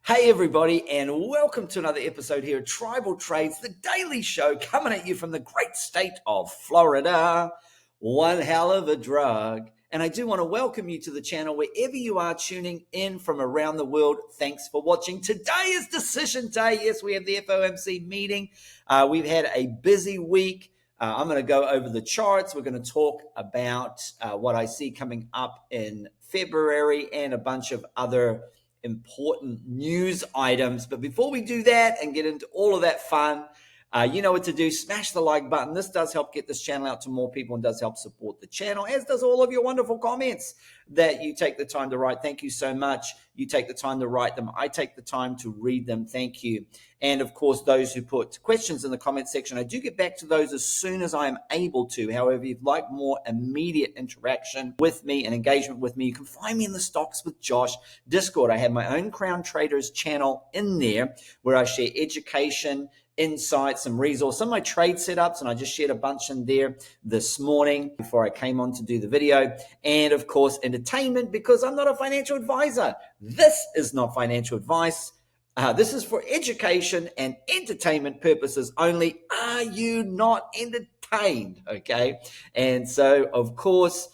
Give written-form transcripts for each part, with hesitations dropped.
Hey everybody, and welcome to another episode here at Tribal Trades, the daily show coming at you from the great state of Florida. One hell of a drug. And I do want to welcome you to the channel wherever you are tuning in from around the world. Thanks for watching. Today is decision day. Yes, we have the FOMC meeting. We've had a busy week. I'm going to go over the charts. We're going to talk about what I see coming up in February and a bunch of other important news items. But before we do that and get into all of that fun, you know what to do. Smash the like button. This does help get this channel out to more people and does help support the channel, as does all of your wonderful comments that you take the time to write. Thank you so much. You take the time to write them. I take the time to read them. Thank you. And of course, those who put questions in the comment section, I do get back to those as soon as I am able to. However, if you'd like more immediate interaction with me and engagement with me, you can find me in the Stocks with Josh Discord. I have my own Crown Traders channel in there where I share education, insights, some resources, some of my trade setups, and I just shared a bunch in there this morning before I came on to do the video. And of course, entertainment, because I'm not a financial advisor. This is not financial advice. This is for education and entertainment purposes only. Are you not entertained? Okay. And so, of course,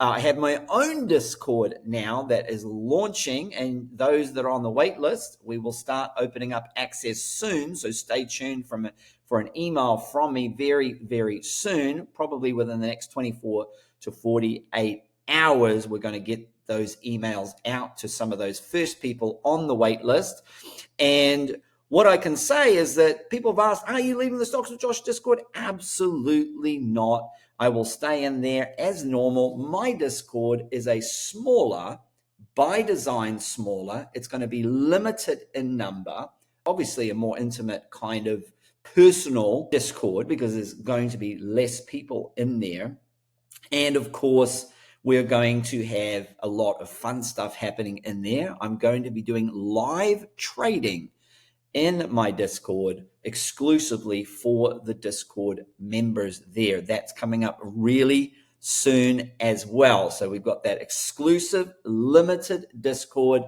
I have my own Discord now that is launching, and those that are on the wait list, we will start opening up access soon. So stay tuned for an email from me very, very soon, probably within the next 24 to 48 hours. We're going to get those emails out to some of those first people on the wait list. And what I can say is that people have asked, are you leaving the Stocks with Josh Discord? Absolutely not. I will stay in there as normal. My Discord is a smaller, by design smaller. It's going to be limited in number, obviously a more intimate kind of personal Discord because there's going to be less people in there. And of course, we're going to have a lot of fun stuff happening in there. I'm going to be doing live trading in my Discord exclusively for the Discord members there. That's coming up really soon as well. So we've got that exclusive limited Discord.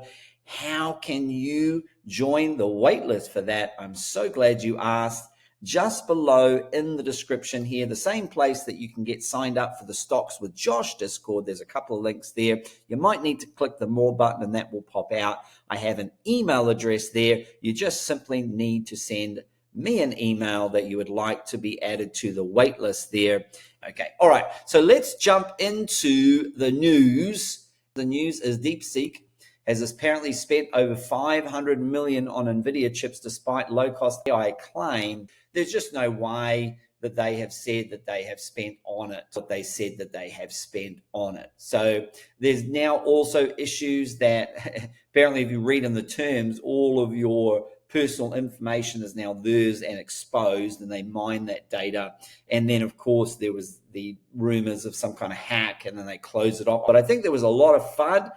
How can you join the waitlist for that? I'm so glad you asked. Just below in the description here, the same place that you can get signed up for the Stocks with Josh Discord. There's a couple of links there. You might need to click the more button and that will pop out. I have an email address there. You just simply need to send me an email that you would like to be added to the wait list there. Okay. All right. So let's jump into the news. The news is DeepSeek has apparently spent over $500 million on NVIDIA chips despite low-cost AI claim. There's just no way that they have said that they have spent on it what they said that they have spent on it. So there's now also issues that apparently if you read in the terms, all of your personal information is now theirs and exposed, and they mine that data. And then, of course, there was the rumors of some kind of hack, and then they closed it off. But I think there was a lot of FUD.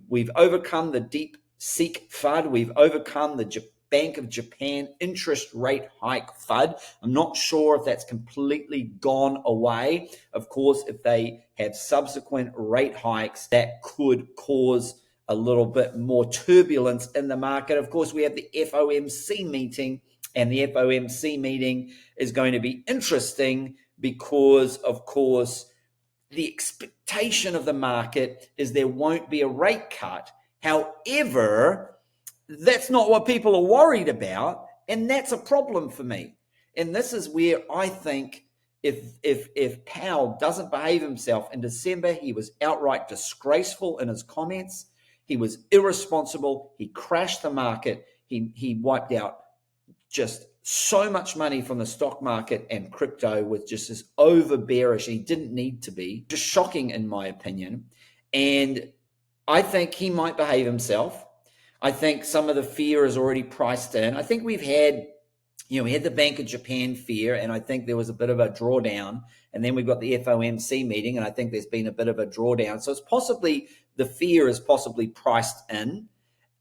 We've overcome the DeepSeek FUD. We've overcome the Bank of Japan interest rate hike FUD. I'm not sure if that's completely gone away. Of course, if they have subsequent rate hikes, that could cause a little bit more turbulence in the market. Of course, we have the FOMC meeting, and the FOMC meeting is going to be interesting because, of course, the expectation of the market is there won't be a rate cut. However, that's not what people are worried about, and that's a problem for me. And this is where I think if Powell doesn't behave himself in December, he was outright disgraceful in his comments. He was irresponsible. He crashed the market. He wiped out just so much money from the stock market and crypto with just this over bearish. He didn't need to be. Just shocking in my opinion. And I think he might behave himself. I think some of the fear is already priced in. I think we've had, we had the Bank of Japan fear, and I think there was a bit of a drawdown. And then we've got the FOMC meeting, and I think there's been a bit of a drawdown. So it's possibly, the fear is possibly priced in.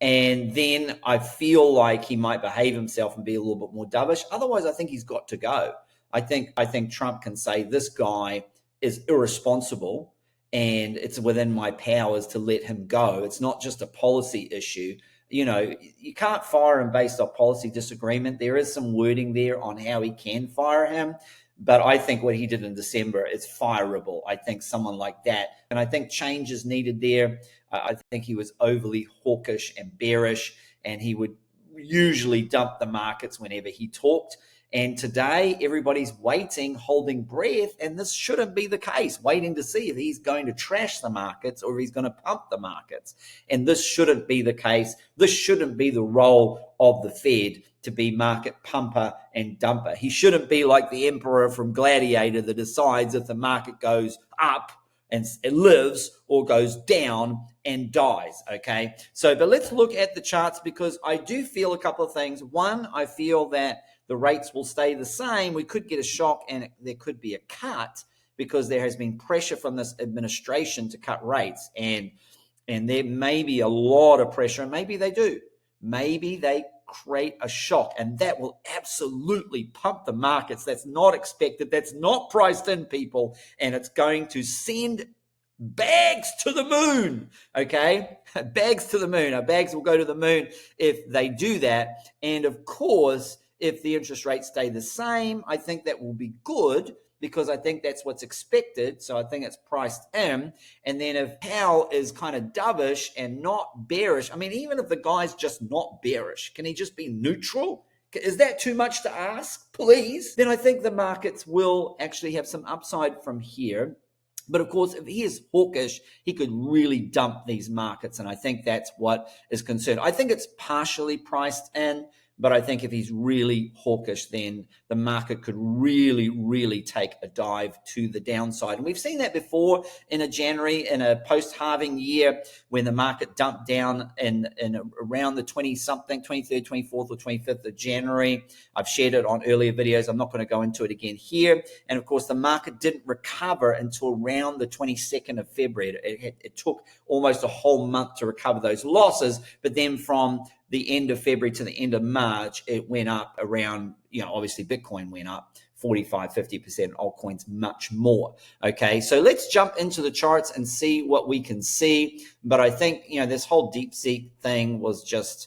And then I feel like he might behave himself and be a little bit more dovish. Otherwise, I think he's got to go. I think Trump can say this guy is irresponsible and it's within my powers to let him go. It's not just a policy issue. you can't fire him based off policy disagreement. There is some wording there on how he can fire him. But I think what he did in December is fireable. I think someone like that. And I think change is needed there. I think he was overly hawkish and bearish, and he would usually dump the markets whenever he talked. And today, everybody's waiting, holding breath, and this shouldn't be the case, waiting to see if he's going to trash the markets or if he's going to pump the markets. And this shouldn't be the case. This shouldn't be the role of the Fed, to be market pumper and dumper. He shouldn't be like the emperor from Gladiator that decides if the market goes up and it lives or goes down and dies, okay? But let's look at the charts, because I do feel a couple of things. One, I feel that the rates will stay the same. We could get a shock and there could be a cut, because there has been pressure from this administration to cut rates. And there may be a lot of pressure, and maybe they do. Maybe they create a shock, and that will absolutely pump the markets. That's not expected. That's not priced in, people. And it's going to send bags to the moon, okay? Bags to the moon. Our bags will go to the moon if they do that. And of course, if the interest rates stay the same, I think that will be good, because I think that's what's expected. So I think it's priced in. And then if Powell is kind of dovish and not bearish, I mean, even if the guy's just not bearish, can he just be neutral? Is that too much to ask? Please. Then I think the markets will actually have some upside from here. But of course, if he is hawkish, he could really dump these markets. And I think that's what is concerned. I think it's partially priced in. But I think if he's really hawkish, then the market could really, really take a dive to the downside. And we've seen that before in a post-halving year, when the market dumped down in around the 20-something, 23rd, 24th, or 25th of January. I've shared it on earlier videos. I'm not going to go into it again here. And of course, the market didn't recover until around the 22nd of February. It took almost a whole month to recover those losses. But then from the end of February to the end of March, it went up around, obviously Bitcoin went up 45, 50%, altcoins much more. Okay, so let's jump into the charts and see what we can see. But I think, this whole DeepSeek thing was just,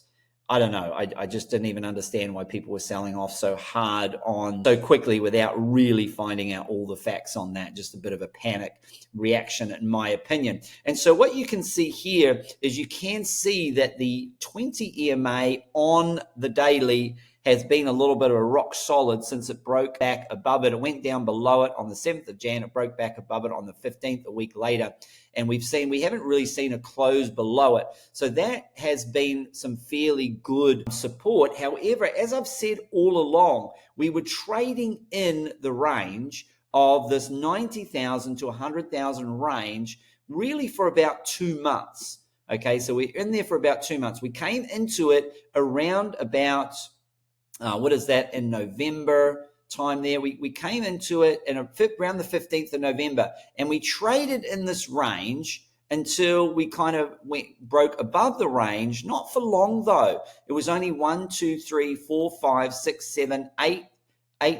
I don't know. I just didn't even understand why people were selling off so hard on so quickly without really finding out all the facts on that. Just a bit of a panic reaction, in my opinion. And so what you can see here is you can see that the 20 EMA on the daily has been a little bit of a rock solid since it broke back above it. It went down below it on the 7th of Jan. It broke back above it on the 15th, a week later. And we haven't really seen a close below it. So that has been some fairly good support. However, as I've said all along, we were trading in the range of this 90,000 to 100,000 range really for about 2 months. Okay, so we're in there for about 2 months. We came into it around about in November time there. We came into it around the 15th of November, and we traded in this range until we kind of broke above the range. Not for long though. It was only 1, 2, 3, 4, 5, 6, 7, 8,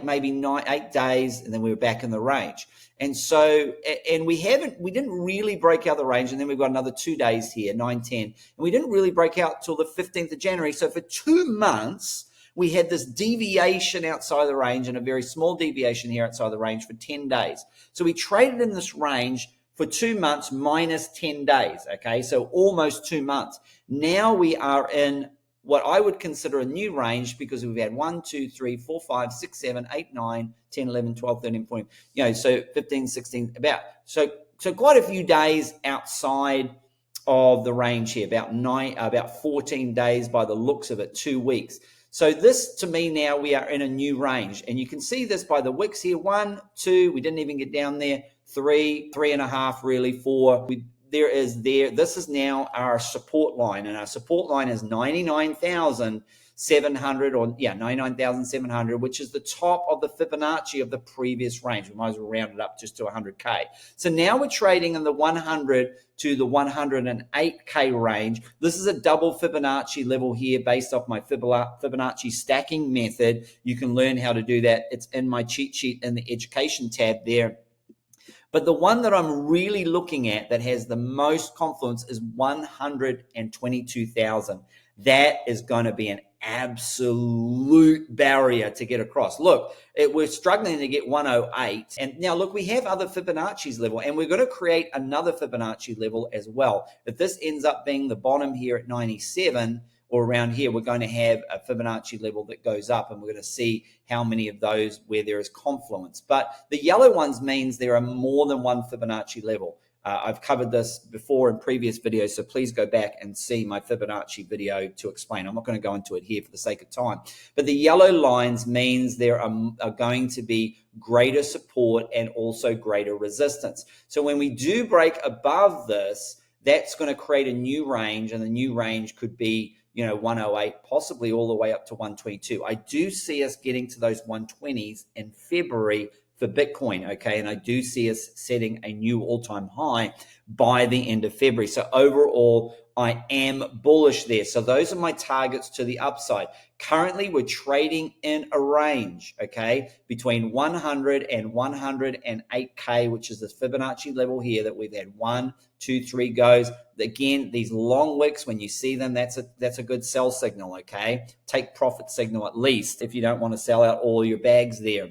maybe 9, 8 days, and then we were back in the range. And so, and we didn't really break out the range, and then we've got another 2 days here, 9, 10, and we didn't really break out till the 15th of January. So for 2 months, we had this deviation outside the range, and a very small deviation here outside the range for 10 days. So we traded in this range for 2 months minus 10 days, okay? So almost 2 months. Now we are in what I would consider a new range, because we've had 1, 2, 3, 4, 5, 6, 7, 8, 9, 10, 11, 12, 13, 14, so 15, 16, so quite a few days outside of the range here, about 14 days by the looks of it, 2 weeks. So this, to me, now we are in a new range. And you can see this by the wicks here. 1, 2, we didn't even get down there. 3, 3.5, really. 4. This is now our support line. And our support line is 99,700 99,700, which is the top of the Fibonacci of the previous range. We might as well round it up just to 100K. So now we're trading in the 100 to the 108K range. This is a double Fibonacci level here based off my Fibonacci stacking method. You can learn how to do that. It's in my cheat sheet in the education tab there. But the one that I'm really looking at that has the most confluence is 122,000. that is going to be an absolute barrier to get across. Look, we're struggling to get 108. And now, look, we have other Fibonacci's level, and we're going to create another Fibonacci level as well. If this ends up being the bottom here at 97, or around here, we're going to have a Fibonacci level that goes up, and we're going to see how many of those where there is confluence. But the yellow ones means there are more than one Fibonacci level. I've covered this before in previous videos, so please go back and see my Fibonacci video to explain. I'm not going to go into it here for the sake of time. But the yellow lines means there are going to be greater support and also greater resistance. So when we do break above this, that's going to create a new range, and the new range could be 108, possibly all the way up to 122. I do see us getting to those 120s in February for Bitcoin, okay? And I do see us setting a new all-time high by the end of February. So overall, I am bullish there. So those are my targets to the upside. Currently, we're trading in a range, okay, between 100 and 108K, which is the Fibonacci level here that we've had 1, 2, 3 goes. Again, these long wicks, when you see them, that's a good sell signal, okay? Take profit signal at least if you don't want to sell out all your bags there.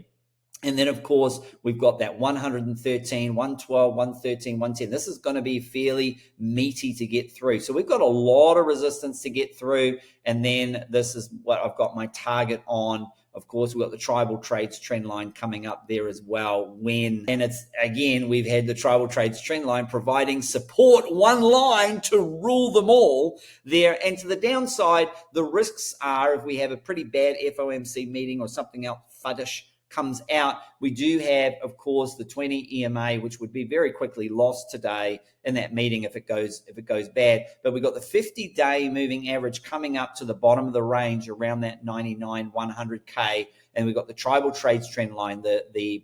And then, of course, we've got that 113, 112, 113, 110. This is going to be fairly meaty to get through. So we've got a lot of resistance to get through. And then this is what I've got my target on. Of course, we've got the tribal trades trend line coming up there as well. And it's, again, we've had the tribal trades trend line providing support, one line to rule them all there. And to the downside, the risks are if we have a pretty bad FOMC meeting or something else fuddish comes out, we do have, of course, the 20 EMA, which would be very quickly lost today in that meeting if it goes bad. But we've got the 50-day moving average coming up to the bottom of the range around that 99, 100K, and we've got the tribal trades trend line. That's the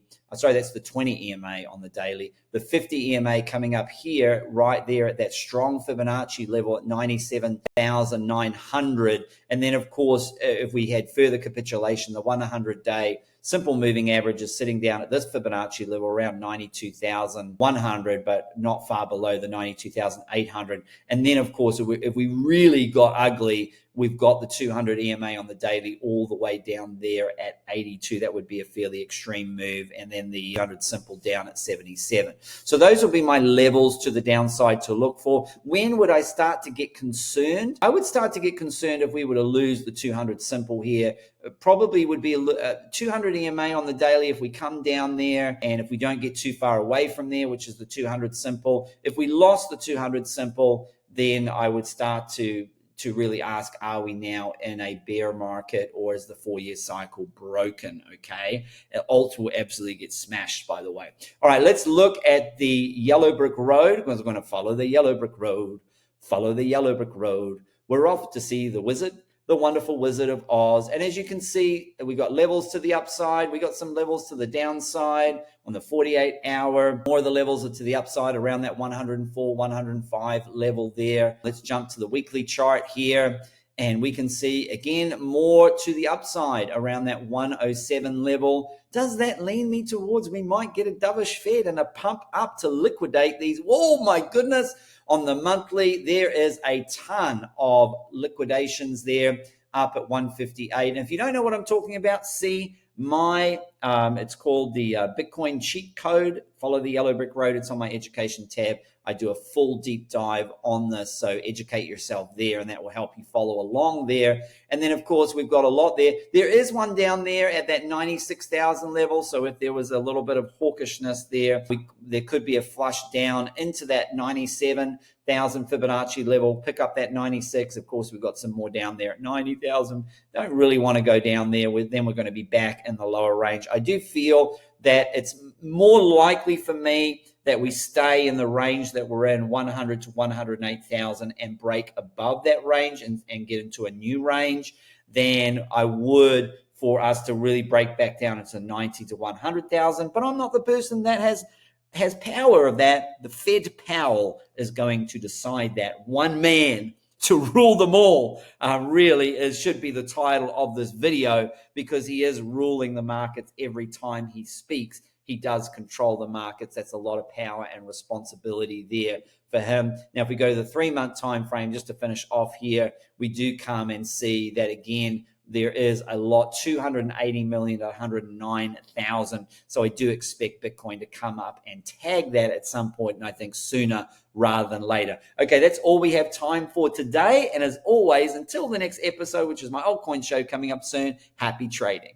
20 EMA on the daily. The 50 EMA coming up here, right there at that strong Fibonacci level at 97,900. And then, of course, if we had further capitulation, the 100-day simple moving average is sitting down at this Fibonacci level around 92,100, but not far below the 92,800. And then, of course, if we really got ugly, we've got the 200 EMA on the daily all the way down there at 82. That would be a fairly extreme move. And then the 100 simple down at 77. So those will be my levels to the downside to look for. When would I start to get concerned? I would start to get concerned if we were to lose the 200 simple here. Probably would be a 200 EMA on the daily if we come down there, and if we don't get too far away from there, which is the 200 simple. If we lost the 200 simple, then I would start to really ask, are we now in a bear market, or is the 4-year cycle broken? Okay. Alt will absolutely get smashed, by the way. All right, let's look at the yellow brick road, because we're going to follow the yellow brick road. Follow the yellow brick road. We're off to see the wizard, the wonderful Wizard of Oz. And as you can see, we got levels to the upside. We got some levels to the downside on the 48-hour. More of the levels are to the upside around that 104, 105 level there. Let's jump to the weekly chart here. And we can see, again, more to the upside around that 107 level. Does that lean me towards we might get a dovish Fed and a pump up to liquidate these? Oh, my goodness. On the monthly, there is a ton of liquidations there up at 158. And if you don't know what I'm talking about, see my, it's called the Bitcoin cheat code. Follow the yellow brick road. It's on my education tab. I do a full deep dive on this, so educate yourself there, and that will help you follow along there. And then, of course, we've got a lot there. There is one down there at that 96,000 level, so if there was a little bit of hawkishness there, there could be a flush down into that 97,000 Fibonacci level, pick up that 96. Of course, we've got some more down there at 90,000. Don't really want to go down there. Then we're going to be back in the lower range. I do feel that it's more likely for me that we stay in the range that we're in, 100 to 108,000, and break above that range and get into a new range, than I would for us to really break back down into 90 to 100,000. But I'm not the person that has power of that. The Fed Powell is going to decide that. One man to rule them all really should be the title of this video, because he is ruling the markets every time he speaks. He does control the markets. That's a lot of power and responsibility there for him. Now, if we go to the 3-month time frame, just to finish off here, we do come and see that again, there is a lot, 280 million to 109,000. So I do expect Bitcoin to come up and tag that at some point, and I think sooner rather than later. Okay, that's all we have time for today. And as always, until the next episode, which is my altcoin show coming up soon, happy trading.